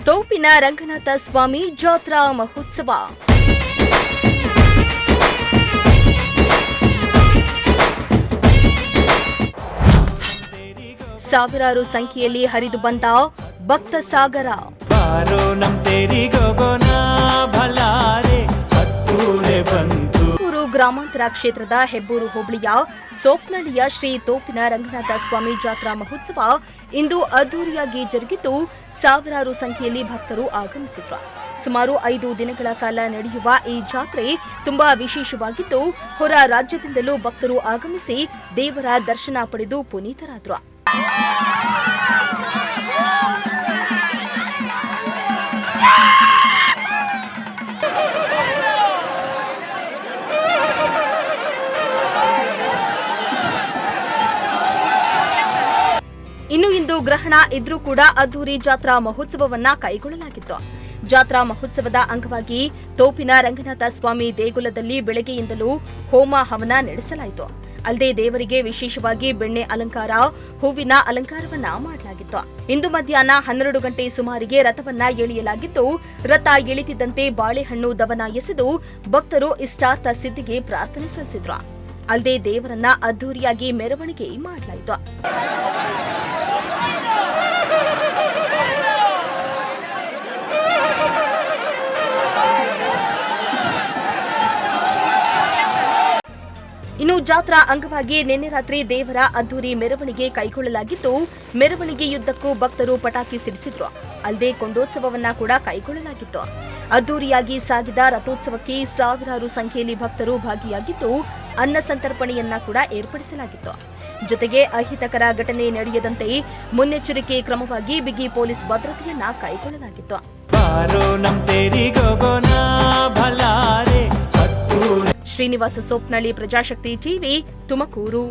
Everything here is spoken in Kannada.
ತೋಪಿನ ರಂಗನಾಥ ಸ್ವಾಮಿ ಜಾತ್ರಾ ಮಹೋತ್ಸವ. ಸಾವಿರಾರು ಸಂಖ್ಯೆಯಲ್ಲಿ ಹರಿದು ಬಂದ ಭಕ್ತ ಸಾಗರ. ಗ್ರಾಮಾಂತರ ಕ್ಷೇತ್ರದ ಹೆಬ್ಬೂರು ಹೋಬಳಿಯ ಸೋಪ್ನಳ್ಳಿಯ ಶ್ರೀ ತೋಪಿನ ರಂಗನಾಥ ಸ್ವಾಮಿ ಜಾತ್ರಾ ಮಹೋತ್ಸವ ಇಂದು ಅದ್ದೂರಿಯಾಗಿ ಜರುಗಿದ್ದು ಸಾವಿರಾರು ಸಂಖ್ಯೆಯಲ್ಲಿ ಭಕ್ತರು ಆಗಮಿಸಿದ್ರು. ಸುಮಾರು 5 ದಿನಗಳ ಕಾಲ ನಡೆಯುವ ಈ ಜಾತ್ರೆ ತುಂಬಾ ವಿಶೇಷವಾಗಿದ್ದು ಹೊರ ರಾಜ್ಯದಿಂದಲೂ ಭಕ್ತರು ಆಗಮಿಸಿ ದೇವರ ದರ್ಶನ ಪಡೆದು ಪುನೀತರಾದರು. ಇಂದು ಗ್ರಹಣ ಇದ್ರೂ ಕೂಡ ಅದ್ದೂರಿ ಜಾತ್ರಾ ಮಹೋತ್ಸವವನ್ನ ಕೈಗೊಳ್ಳಲಾಗಿತ್ತು. ಜಾತ್ರಾ ಮಹೋತ್ಸವದ ಅಂಗವಾಗಿ ತೋಪಿನ ರಂಗನಾಥ ಸ್ವಾಮಿ ದೇಗುಲದಲ್ಲಿ ಬೆಳಗ್ಗೆಯಿಂದಲೂ ಹೋಮ ಹವನ ನಡೆಸಲಾಯಿತು. ಅಲ್ಲದೆ ದೇವರಿಗೆ ವಿಶೇಷವಾಗಿ ಬೆಣ್ಣೆ ಅಲಂಕಾರ, ಹೂವಿನ ಅಲಂಕಾರವನ್ನ ಮಾಡಲಾಗಿತ್ತು. ಇಂದು ಮಧ್ಯಾಹ್ನ 12 ಗಂಟೆ ಸುಮಾರಿಗೆ ರಥವನ್ನ ಎಳೆಯಲಾಗಿದ್ದು, ರಥ ಎಳಿತಿದ್ದಂತೆ ಬಾಳೆಹಣ್ಣು ದವನ ಎಸೆದು ಭಕ್ತರು ಇಷ್ಟಾರ್ಥ ಸಿದ್ಧಿಗೆ ಪ್ರಾರ್ಥನೆ ಸಲ್ಲಿಸಿದ್ರು. ಅಲ್ಲದೆ ದೇವರನ್ನ ಅದ್ದೂರಿಯಾಗಿ ಮೆರವಣಿಗೆ ಮಾಡಲಾಯಿತು. ಇನ್ನು ಜಾತ್ರಾ ಅಂಗವಾಗಿ ನಿನ್ನೆ ರಾತ್ರಿ ದೇವರ ಅದ್ದೂರಿ ಮೆರವಣಿಗೆ ಕೈಗೊಳ್ಳಲಾಗಿದ್ದು, ಮೆರವಣಿಗೆಯುದ್ದಕ್ಕೂ ಭಕ್ತರು ಪಟಾಕಿ ಸಿಡಿಸಿದ್ರು. ಅಲ್ಲದೆ ಕೊಂಡೋತ್ಸವವನ್ನ ಕೂಡ ಕೈಗೊಳ್ಳಲಾಗಿತ್ತು. ಅದ್ದೂರಿಯಾಗಿ ಸಾಗಿದ ರಥೋತ್ಸವಕ್ಕೆ ಸಾವಿರಾರು ಸಂಖ್ಯೆಯಲ್ಲಿ ಭಕ್ತರು ಭಾಗಿಯಾಗಿದ್ದು, ಅನ್ನ ಸಂತರ್ಪಣೆಯನ್ನ ಕೂಡ ಏರ್ಪಡಿಸಲಾಗಿತ್ತು. ಜೊತೆಗೆ ಅಹಿತಕರ ಘಟನೆ ನಡೆಯದಂತೆ ಮುನ್ನೆಚ್ಚರಿಕೆ ಕ್ರಮವಾಗಿ ಬಿಗಿ ಪೊಲೀಸ್ ಭದ್ರತೆಯನ್ನ ಕೈಗೊಳ್ಳಲಾಗಿತ್ತು. ಶ್ರೀನಿವಾಸ ಸೋಪ್ನಳ್ಳಿ, ಪ್ರಜಾಶಕ್ತಿ ಟಿವಿ, ತುಮಕೂರು.